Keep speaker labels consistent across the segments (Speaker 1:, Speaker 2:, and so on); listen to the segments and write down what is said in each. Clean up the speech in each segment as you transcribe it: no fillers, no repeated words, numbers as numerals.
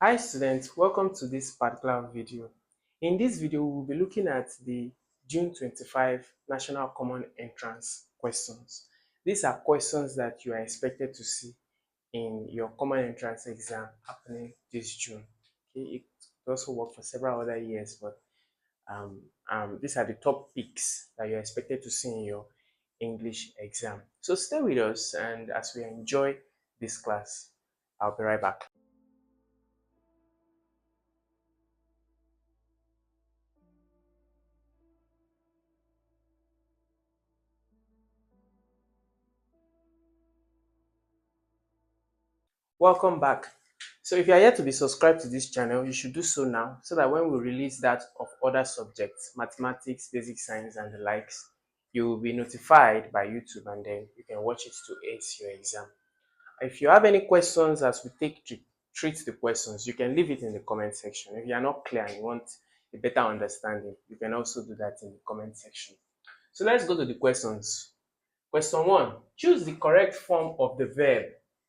Speaker 1: Hi students, welcome to this particular video. In this video, we will be looking at the June 25 National Common Entrance questions. These are questions that you are expected to see in your Common Entrance exam happening this June. Okay, it also work for several other years, but these are the top picks that you're expected to see in your English exam. So stay with us, and as we enjoy this class, I'll be right back. Welcome back. So if you are yet to be subscribed to this channel, you should do so now so that when we release that of other subjects, mathematics, basic science and the likes, you will be notified by YouTube and then you can watch it to ace your exam. If you have any questions as we treat the questions, you can leave it in the comment section. If you are not clear and you want a better understanding, you can also do that in the comment section. So let's go to the questions. Question 1. Choose the correct form of the verb.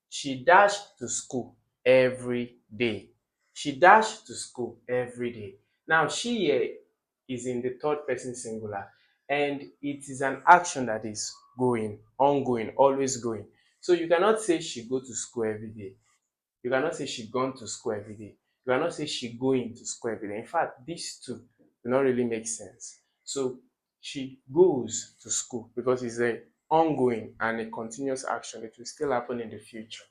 Speaker 1: She dashed to school every day. She dashed to school every day. Now, she here is in the third person singular, and it is an action that is going, ongoing, always going. So you cannot say she go to school every day. You cannot say she gone to school every day. You cannot say she going to school every day. In fact, these two do not really make sense. So she goes to school because it's a ongoing and a continuous action. It will still happen in the future.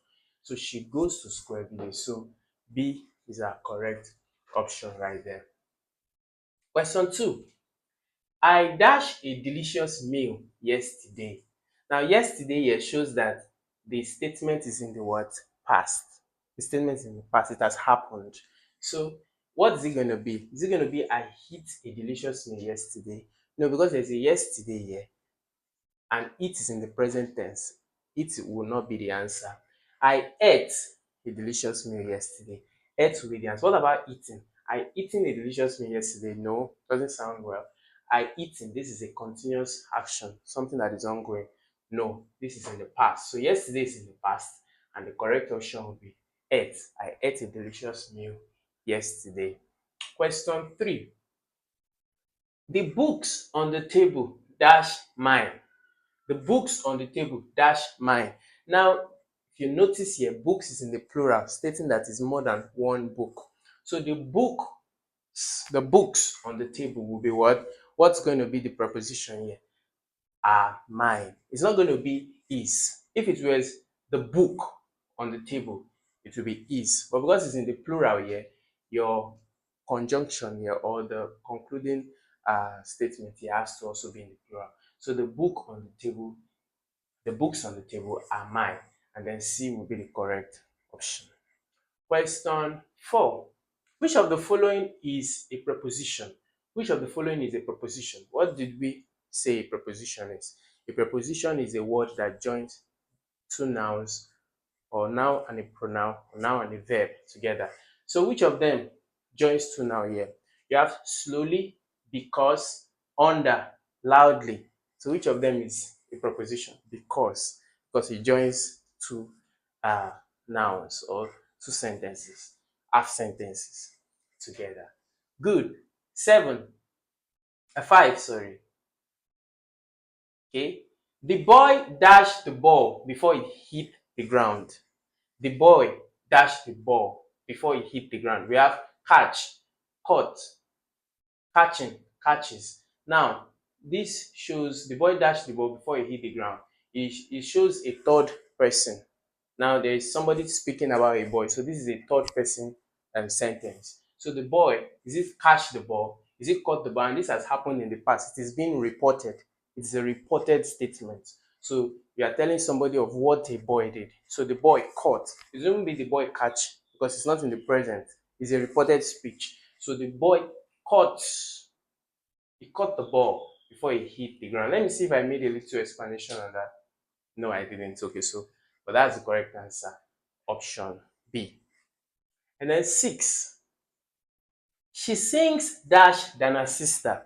Speaker 1: So she goes to school every day. So B is our correct option right there. Question 2. I dashed a delicious meal yesterday. Now, yesterday here shows that the statement is in the what? Past. The statement is in the past. It has happened. So, what is it going to be? Is it going to be I hit a delicious meal yesterday? No, because there's a yesterday here and it is in the present tense. It will not be the answer. I ate a delicious meal yesterday. Ate will be the answer. What about eating? I eaten a delicious meal yesterday. No, doesn't sound well. I eaten. This is a continuous action, something that is ongoing. No, this is in the past. So yesterday is in the past, and the correct option will be ate. I ate a delicious meal yesterday. Question 3. The books on the table dash mine. The books on the table dash mine. Now, if you notice here, books is in the plural, stating that it's more than one book. So the books on the table will be what? What's going to be the preposition here? Are mine. It's not going to be is. If it was the book on the table, it will be is. But because it's in the plural here, your conjunction here or the concluding statement here has to also be in the plural. So the books on the table are mine, and then C will be the correct option. Question 4. Which of the following is a preposition? Which of the following is a preposition? What did we say a preposition is? A preposition is a word that joins two nouns or noun and a pronoun or noun and a verb together. So which of them joins two nouns here? You have slowly, because, under, loudly. So which of them is a preposition? Because it joins two uh, nouns or two sentences, half sentences together. Good. 5, sorry. Okay. The boy dashed the ball before it hit the ground. The boy dashed the ball before it hit the ground. We have catch, caught, catching, catches. Now, this shows the boy dashed the ball before he hit the ground. It shows a third person. Now, there is somebody speaking about a boy. So, this is a third person sentence. So, the boy, is it catch the ball? Is it caught the ball? And this has happened in the past. It is being reported. It is a reported statement. So, you are telling somebody of what a boy did. So, the boy caught. It won't be the boy catch because it's not in the present. It's a reported speech. So, the boy caught he caught the ball before he hit the ground. Let me see if I made a little explanation on that. No, I didn't. Okay, so but that's the correct answer. Option B. And then 6. She sings dash than her sister.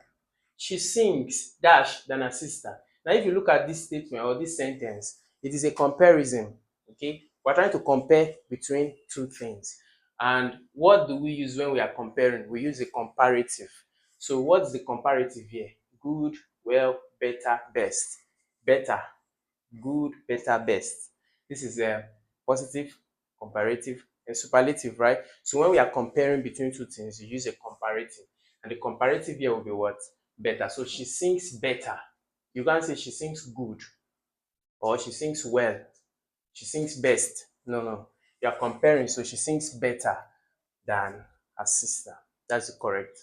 Speaker 1: She sings dash than her sister. Now, if you look at this statement or this sentence, it is a comparison. Okay, we're trying to compare between two things. And what do we use when we are comparing? We use a comparative. So what's the comparative here? Good, well, better, best. Better, good, better, best. This is a positive, comparative, and superlative, right? So when we are comparing between two things, you use a comparative. And the comparative here will be what? Better. So she sings better. You can't say she sings good or she sings well. She sings best. No, no. You are comparing, so she sings better than her sister. That's the correct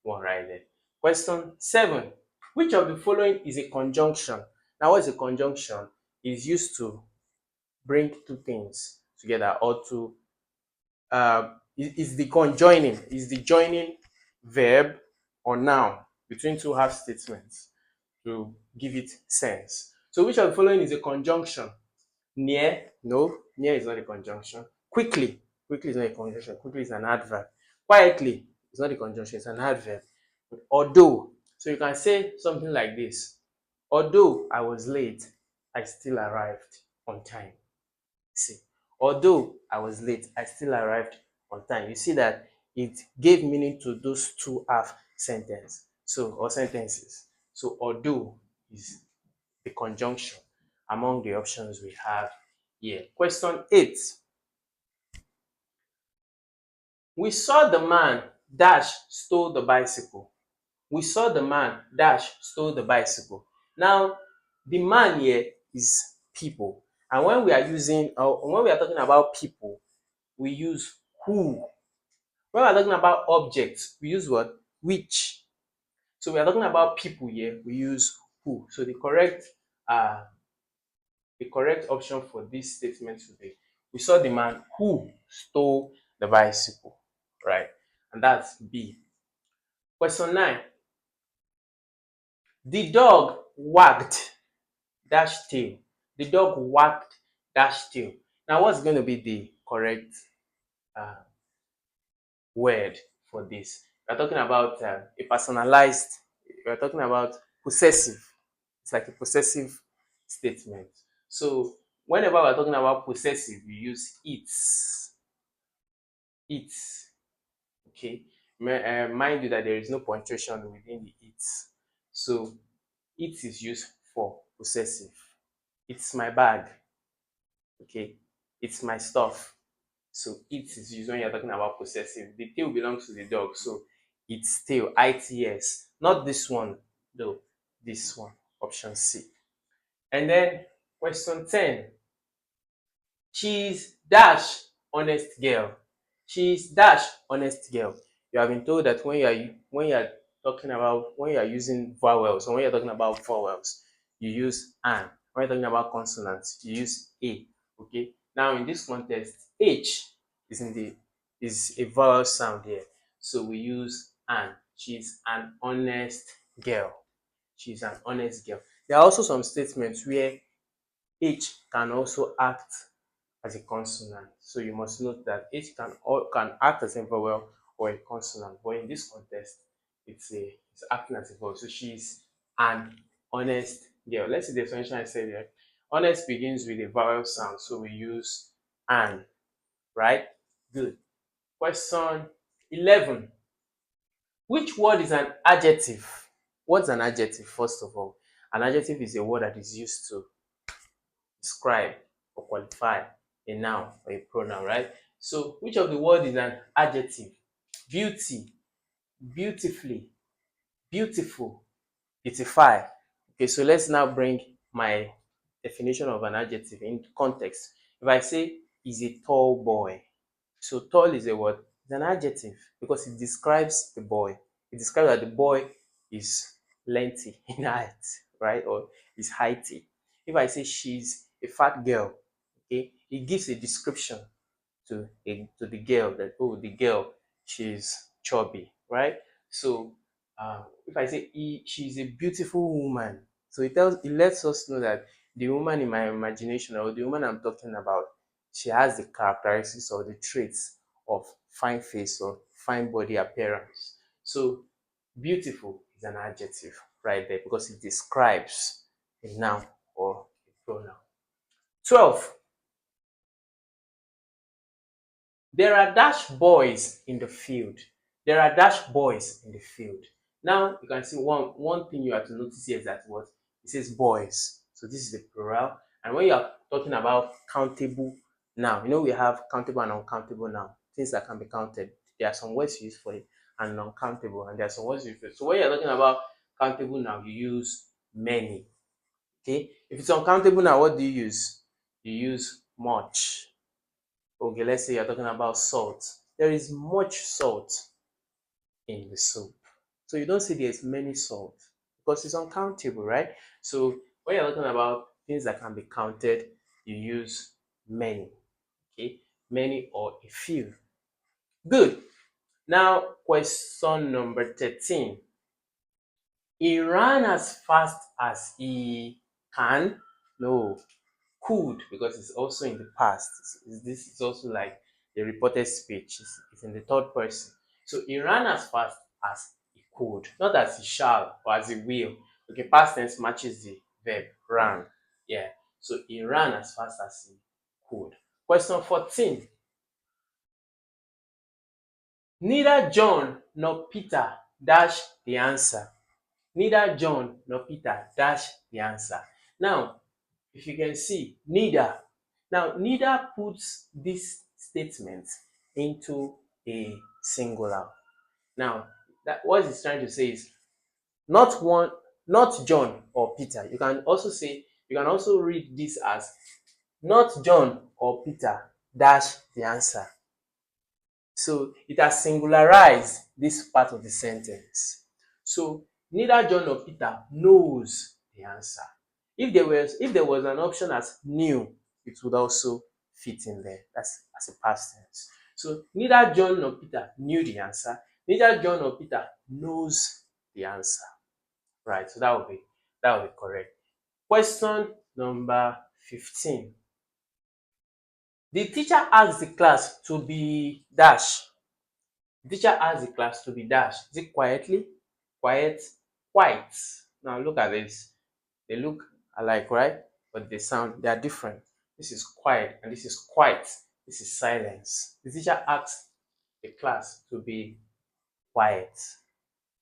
Speaker 1: one right there. Question 7. Which of the following is a conjunction? Now, what is a conjunction? It's used to bring two things together or to is the conjoining, is the joining verb or noun between two half statements to give it sense. So which of the following is a conjunction? Near, no, near is not a conjunction. Quickly, quickly is not a conjunction. Quickly is an adverb. Quietly is not a conjunction, it's an adverb. Although, so you can say something like this. Although I was late, I still arrived on time. See, although I was late, I still arrived on time. You see that it gave meaning to those two half sentence. So, or sentences. So, although is the conjunction among the options we have here. Question 8. We saw the man dash stole the bicycle. We saw the man dash stole the bicycle. Now, the man here is people. And when we are using, when we are talking about people, we use who. When we are talking about objects, we use what? Which. So we are talking about people here, we use who. So uh, the correct option for this statement today, we saw the man who stole the bicycle, right? And that's B. Question 9. The dog wagged dash tail. The dog wagged dash tail. Now, what's going to be the correct uh, word for this? We're talking about a personalized, we're talking about possessive. It's like a possessive statement. So, whenever we're talking about possessive, we use its. Its. Okay. Mind you that there is no punctuation within the its. So, it is used for possessive. It's my bag. Okay. It's my stuff. So it is used when you're talking about possessive. The tail belongs to the dog, so its tail, its. Not this one, though. This one, option C. And then question 10. She's dash honest girl. She's dash honest girl. You have been told that when you are using vowels or when you're talking about vowels, you use an. When you're talking about consonants, you use a. Okay. Now in this context, H is in the is a vowel sound here. So we use an. She's an honest girl. She's an honest girl. There are also some statements where H can also act as a consonant. So you must note that H can act as a vowel or a consonant. But in this context, it's acting as a vowel. So she's an honest girl. Let's see the definition I said here. Honest begins with a vowel sound, so we use an, right? Good. Question 11. Which word is an adjective? What's an adjective, first of all? An adjective is a word that is used to describe or qualify a noun or a pronoun, right? So which of the word is an adjective? Beauty, beautifully, beautiful, beautify. Okay, so let's now bring my definition of an adjective in context. If I say he's a tall boy, so tall is a word, it's an adjective because it describes the boy. It describes that the boy is lengthy in height, right? Or is heighty. If I say she's a fat girl, okay, it gives a description to the girl that, oh, the girl, she's chubby, right? So if I say she's a beautiful woman, so it lets us know that the woman in my imagination or the woman I'm talking about, she has the characteristics or the traits of fine face or fine body appearance. So beautiful is an adjective right there because it describes a noun or a pronoun. 12. There are dash boys in the field. There are dash boys in the field. Now you can see one thing you have to notice here is that what it says boys. So this is the plural. And when you are talking about countable noun, you know we have countable and uncountable noun, things that can be counted. There are some words used for it and uncountable, and there are some words used for it. So when you're talking about countable noun, you use many. Okay. If it's uncountable noun, what do you use? You use much. Okay, let's say you're talking about salt. There is much salt in the soup. So you don't say there's many salt because it's uncountable, right? So when you're talking about things that can be counted, you use many. Okay, many or a few. Good. Now, question number 13. He ran as fast as he can. No, could, because it's also in the past. This is also like the reported speech. It's in the third person. So he ran as fast as he could, not as he shall or as he will. Okay, past tense matches the verb ran. Yeah. So he ran as fast as he could. Question 14. Neither John nor Peter dash the answer. Neither John nor Peter dash the answer. Now, if you can see, neither. Now, neither puts this statement into a singular. Now, that what it's trying to say is not one, not John or Peter. You can also read this as not John or Peter dash the answer. So it has singularized this part of the sentence. So neither John nor Peter knows the answer. If there was an option as knew, it would also fit in there. That's as a past tense. So neither John nor Peter knew the answer. Neither John nor Peter knows the answer. Right. So that would be correct. Question number 15. The teacher asked the class to be dash. The teacher asked the class to be dashed. Is it quietly? Quiet? Quiet. Now look at this. They look alike, right? But they are different. This is quiet and this is quiet. This is silence. The teacher asked the class to be quiet.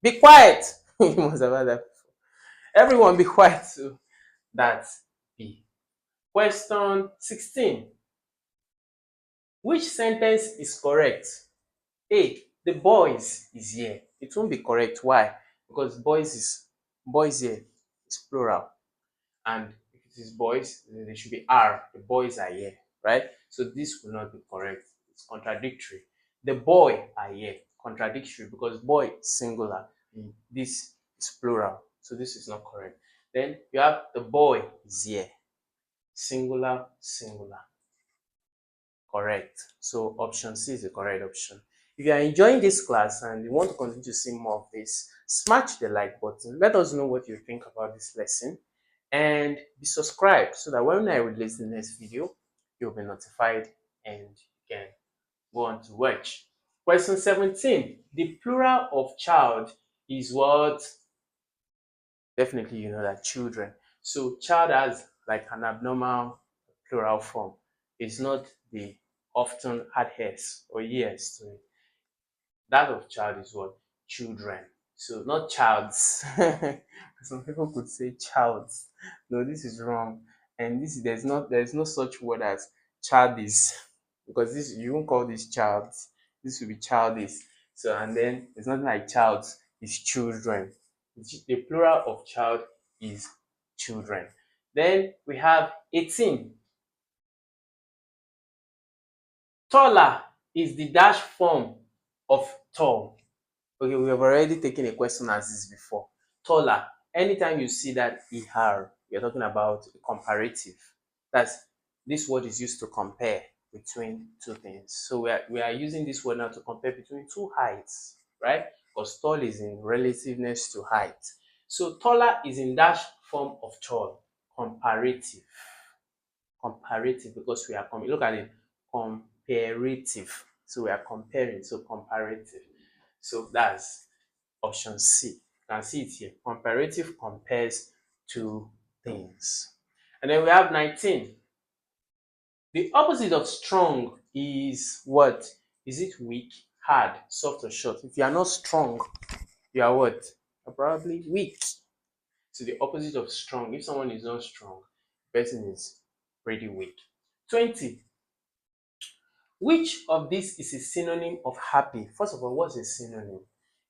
Speaker 1: Be quiet! You must have heard that before. Everyone be quiet too. That's B. Question 16. Which sentence is correct? A. The boys is here. It won't be correct. Why? Because boys here is plural. And if it is boys, then there should be are. The boys are here, right? So this will not be correct. It's contradictory. The boy are here. Contradictory because boy is singular. This is plural. So this is not correct. Then you have the boy is here. Singular, singular. Correct. So option C is the correct option. If you are enjoying this class and you want to continue to see more of this, smash the like button. Let us know what you think about this lesson and be subscribed so that when I release the next video, you'll be notified and you can go on to watch. Question 17. The plural of child is what? Definitely you know that children. So child has like an abnormal plural form. It's not the often had s or yes to it. That of child is what? Children. So not childs. Some people could say childs. No, this is wrong. And this there's no such word as childish because this you won't call this childs. This will be childish. So and then it's not like childs, it's children. The plural of child is children. Then we have 18. Taller is the dash form of tall. Okay, we have already taken a question as this before. Taller. Anytime you see that ER, you're talking about a comparative. That's this word is used to compare between two things. So we are using this word now to compare between two heights, right? Because tall is in relativeness to height. So taller is in dash form of tall. Comparative. Comparative because we are look at it. Comparative. So we are comparing. So comparative. So that's option C. You can see it here. Comparative compares two things. And then we have 19. The opposite of strong is what? Is it weak, hard, soft, or short? If you are not strong, you are what? You're probably weak. So the opposite of strong, if someone is not strong, the person is pretty weak. 20. Which of these is a synonym of happy? First of all, what's a synonym?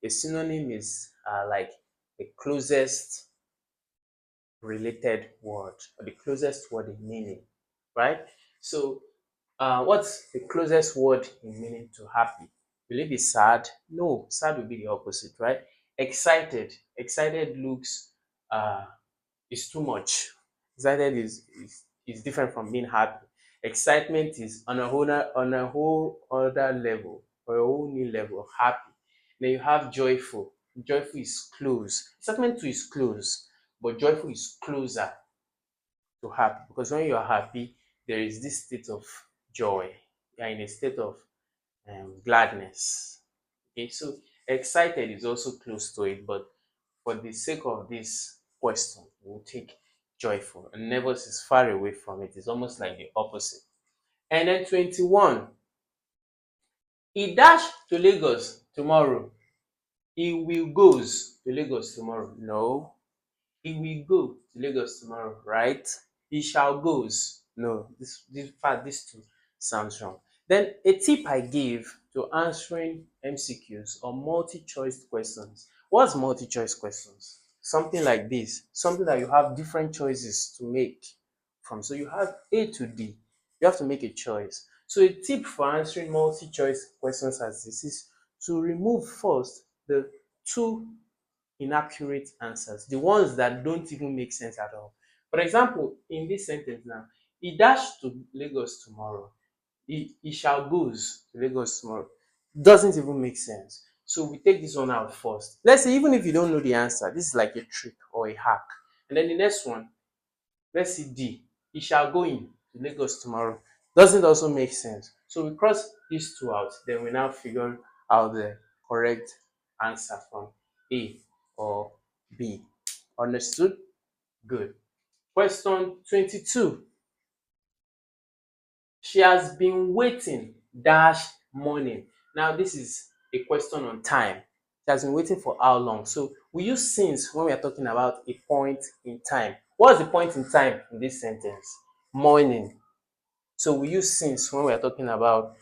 Speaker 1: A synonym is like the closest related word or the closest word in meaning, right? So, what's the closest word in meaning to happy? Will it be sad? No, sad will be the opposite, right? Excited. Excited looks is too much. Excited is different from being happy. Excitement is on a whole other level or a whole new level of happy. Then you have joyful. Joyful is close. Excitement too is close, but joyful is closer to happy because when you are happy, there is this state of joy. You are in a state of gladness. Okay, so excited is also close to it, but for the sake of this question, we'll take joyful. And nervous is far away from it. It's almost like the opposite. And then 21. He dash to Lagos tomorrow. He will goes to Lagos tomorrow. No. He will go to Lagos tomorrow, right? He shall goes. No. In fact, these two sounds wrong. Then a tip I give to answering MCQs or multi-choice questions. What's multi-choice questions? Something like this, something that you have different choices to make from. So you have A to D. You have to make a choice. So a tip for answering multi-choice questions as this is to remove first the two inaccurate answers, the ones that don't even make sense at all. For example, in this sentence now, he dashed to Lagos tomorrow. He shall goes to Lagos tomorrow. Doesn't even make sense. So we take this one out first. Let's say even if you don't know the answer, this is like a trick or a hack. And then the next one, let's see D. He shall go in to Lagos tomorrow. Doesn't also make sense. So we cross these two out. Then we now figure out the correct answer from A or B. Understood? Good. Question 22. She has been waiting dash morning. Now this is a question on time. She has been waiting for how long? So we use since when we are talking about a point in time. What's the point in time in this sentence? Morning. So we use since when we are talking about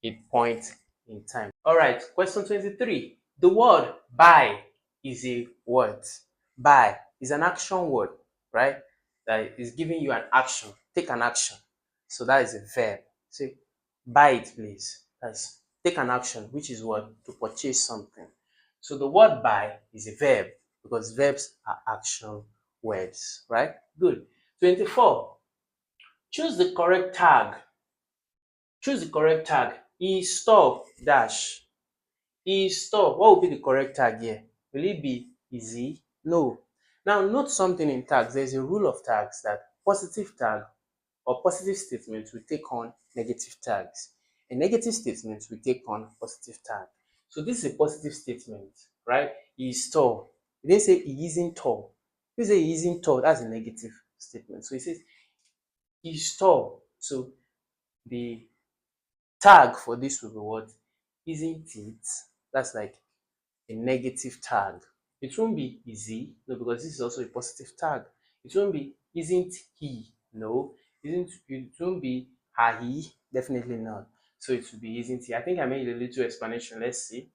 Speaker 1: a point in time. All right, question 23. The word buy is a what? Buy is an action word, right? That is giving you an action. Take an action. So that is a verb. Say, buy it, please. That's take an action, which is what? To purchase something. So the word buy is a verb because verbs are action words, right? Good. 24. Choose the correct tag. Choose the correct tag. E-store dash. E-store. What would be the correct tag here? Will it be easy? No. Now note something in tags. There's a rule of tags that positive tag or positive statements will take on negative tags. A negative statement will take on positive tag. So this is a positive statement, right? He is tall. He didn't say he isn't tall. If you say he isn't tall, that's a negative statement. So he says he's tall. So the tag for this will be what? Isn't it? That's like a negative tag. It won't be easy, no, because this is also a positive tag. It won't be isn't he, no. It won't be are he, definitely not. So it will be isn't he. I think I made a little explanation. Let's see.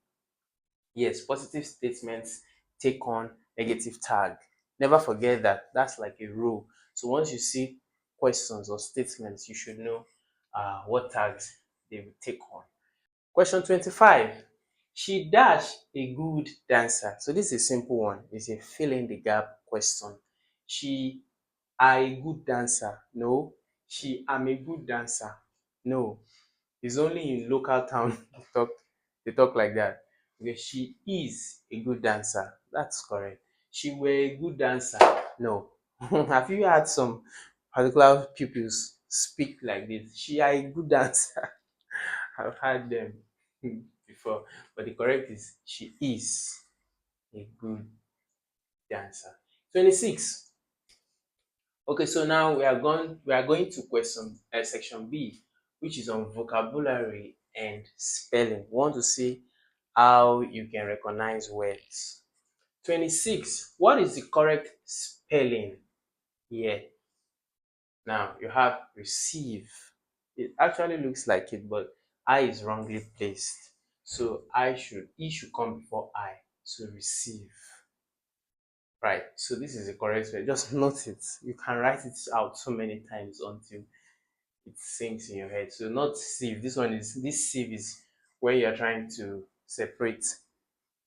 Speaker 1: Yes, positive statements take on negative tag. Never forget that. That's like a rule. So once you see questions or statements, you should know what tags they will take on. Question 25. She dash a good dancer. So this is a simple one. It's a fill in the gap question. She are a good dancer. No. She am a good dancer. No. It's only in local town they talk like that. Okay, she is a good dancer. That's correct. She were a good dancer. No. Have you had some particular pupils speak like this? She are a good dancer. I've had them before, but the correct is she is a good dancer. 26. Okay, so now we are going to question section B, which is on vocabulary and spelling. We want to see how you can recognize words. 26. What is the correct spelling here? Now you have receive. It actually looks like it, but I is wrongly placed. So E should come before I. So receive. Right. So this is the correct way. Just note it. You can write it out so many times until it sinks in your head. So not sieve. This sieve is where you're trying to separate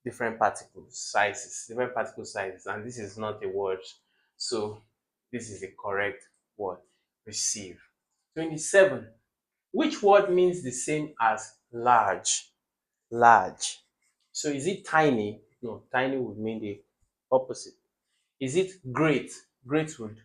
Speaker 1: different particle sizes, and this is not a word. So this is the correct word. Receive. 27. Which word means the same as large? Large. So is it tiny? No, tiny would mean the opposite. Is it great? Great would,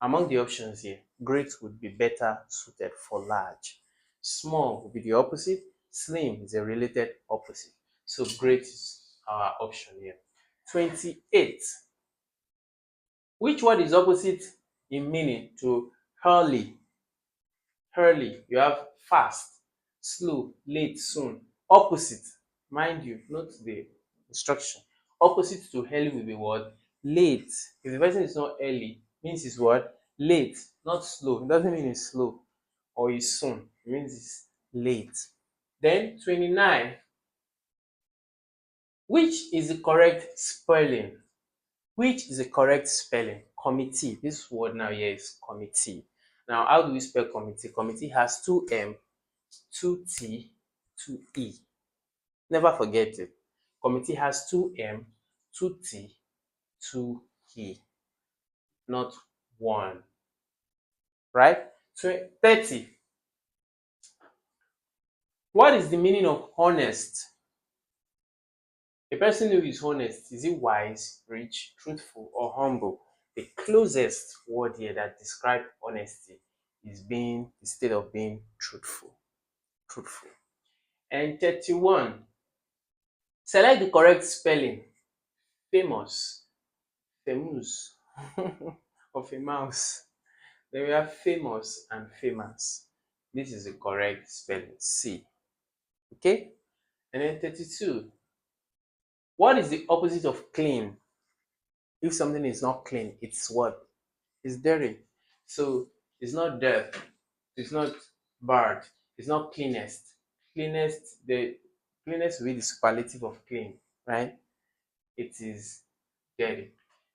Speaker 1: among the options here, great would be better suited for large. Small would be the opposite. Slim is a related opposite. So great is our option here. 28. Which word is opposite in meaning to early? Early, you have fast, slow, late, soon. Opposite, mind you, note the instruction. Opposite to early will be what? Late. If the person is not early, means it's what? Late, not slow. It doesn't mean it's slow or it's soon. It means it's late. Then 29. Which is the correct spelling? Which is the correct spelling? Committee. This word now here is committee. Now, how do we spell committee? Committee has two M, two T, two E. Never forget it. Committee has two M, two T, two E, not one. Right? So 30. What is the meaning of honest? A person who is honest, is he wise, rich, truthful, or humble? The closest word here that describes honesty is being the state of being truthful. Truthful. And 31. Select the correct spelling. Famous, famous, of a mouse. Then we have famous and famous. This is the correct spelling. C. Okay? And then 32. What is the opposite of clean? If something is not clean, it's what? It's dirty. So it's not dirt, it's not bad, it's not cleanest. The cleanest will be the superlative of clean, right? It is dirty.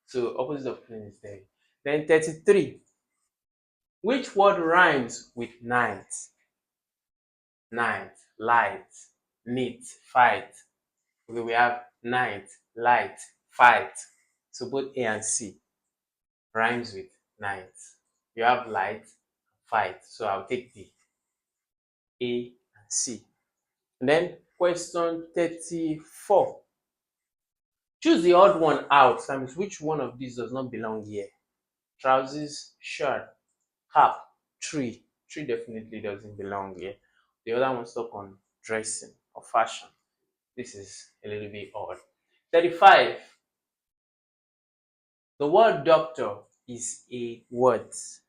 Speaker 1: So opposite of clean is dirty. Then 33. Which word rhymes with night? Night, light, neat, fight. Okay, we have night, light, fight. So both A and C rhymes with night. You have light, fight. So I'll take the A and C. And then question 34. Choose the odd one out. That means which one of these does not belong here? Trousers, shirt, cap, tree. Tree definitely doesn't belong here. The other one stuck on dressing or fashion. This is a little bit odd. 35. The word doctor is a word. Is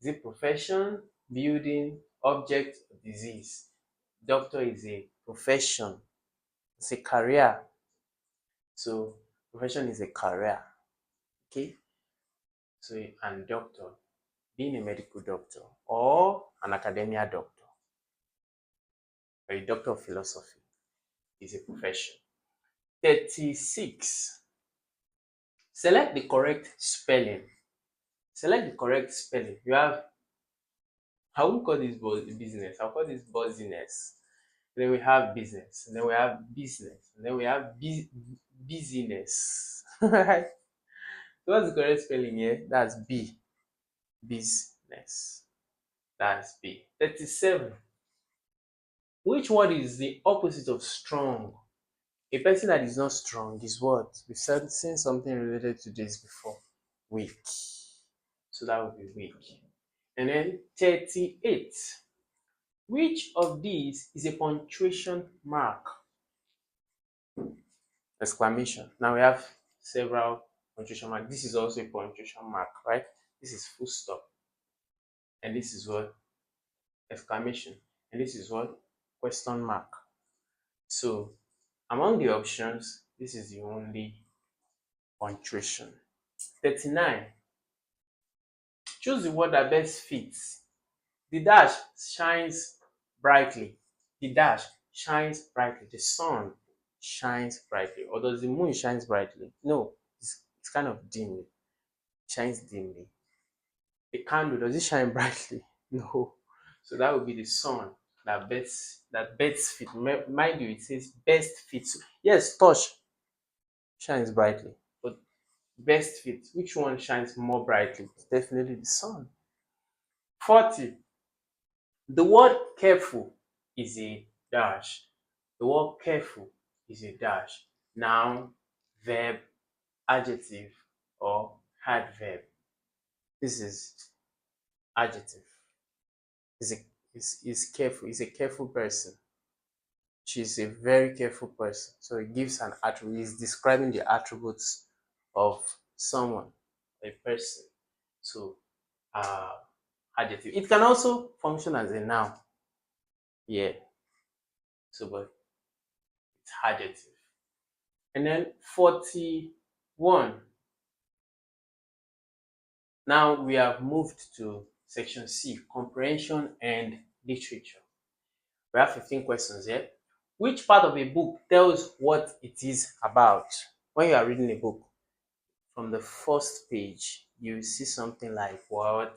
Speaker 1: it profession, building, object, or disease? Doctor is a profession. It's a career. So profession is a career. Okay. So and doctor, being a medical doctor or an academia doctor or a doctor of philosophy is a profession. 36. Select the correct spelling. Select the correct spelling. You have, I won't call this business, I'll call this buzziness. Then we have business, and then we have business, and then we have busyness. Right? So what's the correct spelling here? That's B. Business. That's B. 37. Which word is the opposite of strong? A person that is not strong is what? We've seen something related to this before. Weak. So that would be weak. And then 38. Which of these is a punctuation mark? Exclamation. Now we have several punctuation marks. This is also a punctuation mark, right? This is full stop. And this is what? Exclamation. And this is what? Question mark. So among the options, this is the only punctuation. 39. Choose the word that best fits. The dash shines brightly. The dash shines brightly. The sun shines brightly. Or does the moon shines brightly? No, it's kind of dimly. Shines dimly. A candle, does it shine brightly? No. So that would be the sun that best fit. Mind you, it says best fits. Yes, torch shines brightly, but best fit. Which one shines more brightly? It's definitely the sun. 40. The word careful is a dash. The word careful is a dash. Noun, verb, adjective, or adverb. This is adjective. Is a is careful. Is a careful person. She's a very careful person. So it gives an attribute. It's describing the attributes of someone, a person. So uh adjective. It can also function as a noun. Yeah. So but it's adjective. And then 41. Now we have moved to section C, comprehension and literature. We have 15 questions here. Which part of a book tells what it is about? When you are reading a book, from the first page, you see something like word,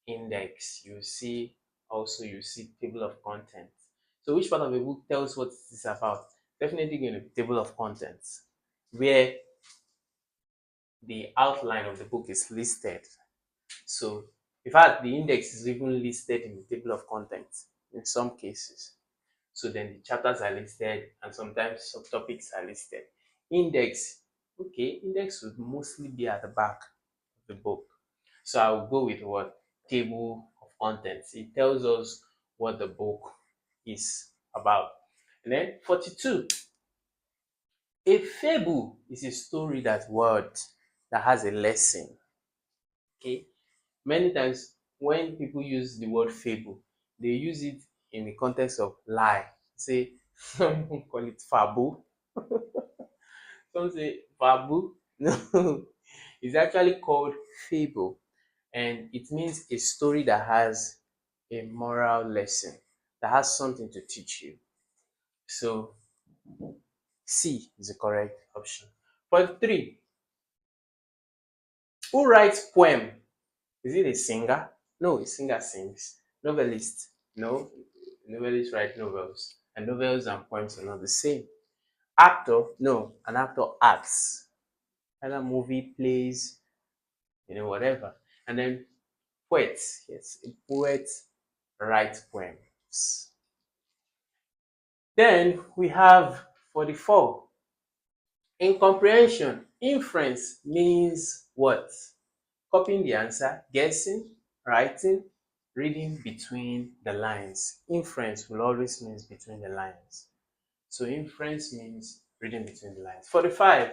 Speaker 1: index, you see table of contents. So which part of a book tells what it is about? Definitely going to be table of contents, where the outline of the book is listed. So in fact, the index is even listed in the table of contents in some cases. So then the chapters are listed and sometimes subtopics are listed. Index, okay, index would mostly be at the back of the book. So I will go with what? Table of contents. It tells us what the book is about. And then 42. A fable is a story that has a lesson. Okay. Many times when people use the word fable, they use it in the context of lie. Say some people call it fable. Some say fabu. No, it's actually called fable, and it means a story that has a moral lesson, that has something to teach you. So C is the correct option. Point 3. Who writes poem? Is it a singer? No, a singer sings. Novelist? No, novelists write novels. And novels and poems are not the same. Actor? No, an actor acts. Either movie, plays, whatever. And then poet, yes, a poet writes poems. Then we have 44. In comprehension, inference means what? Copying the answer, guessing, writing, reading between the lines. Inference will always means between the lines. So inference means reading between the lines. 45.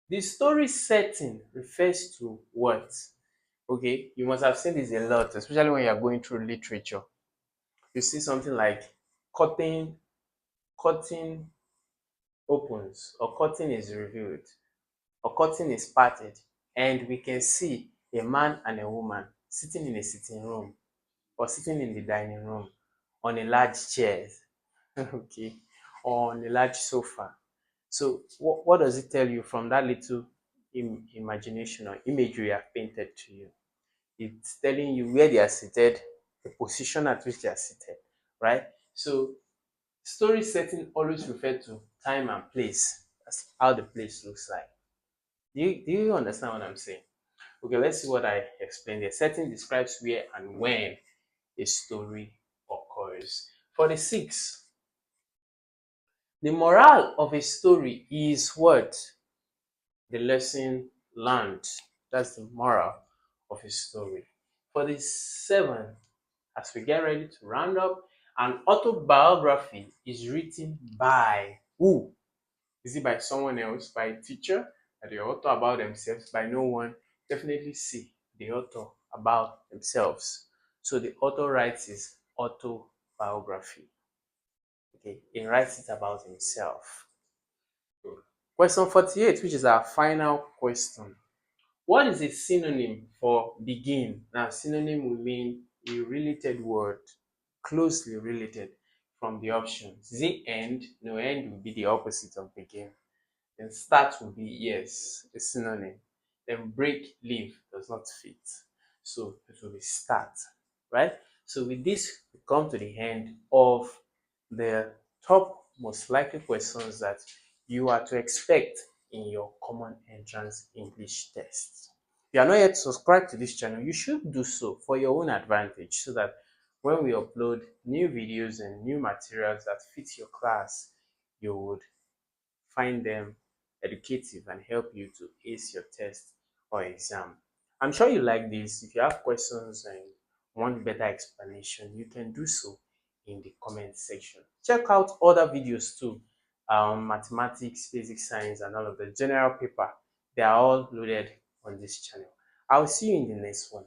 Speaker 1: The story setting refers to what? Okay, you must have seen this a lot, especially when you are going through literature. You see something like curtain, curtain opens, or curtain is revealed, or curtain is parted, and we can see a man and a woman sitting in a sitting room or sitting in the dining room on a large chair, okay, or on a large sofa. So what does it tell you from that little imagination or imagery I've painted to you? It's telling you where they are seated, the position at which they are seated, right? So story setting always refer to time and place. That's how the place looks like. Do you understand what I'm saying? Okay, let's see what I explained here. Setting describes where and when a story occurs. 46. The moral of a story is what? The lesson learned. That's the moral of a story. 47. As we get ready to round up, an autobiography is written by who? Is it by someone else, by a teacher, by the author about themselves, by no one? Definitely C, the author about themselves. So the author writes his autobiography. Okay, he writes it about himself. Question 48, which is our final question. What is a synonym for begin? Now, synonym will mean a related word, closely related from the options. Is it end? No, end will be the opposite of begin. Then start will be yes, a synonym. Then break, leave does not fit. So it will be start, right? So with this, we come to the end of the top most likely questions that you are to expect in your common entrance English test. If you are not yet subscribed to this channel, you should do so for your own advantage so that when we upload new videos and new materials that fit your class, you would find them educative and help you to ace your test or exam. I'm sure you like this. If you have questions and want better explanation, you can do so in the comment section. Check out other videos too. Mathematics, basic science, and all of the general paper. They are all loaded on this channel. I'll see you in the next one.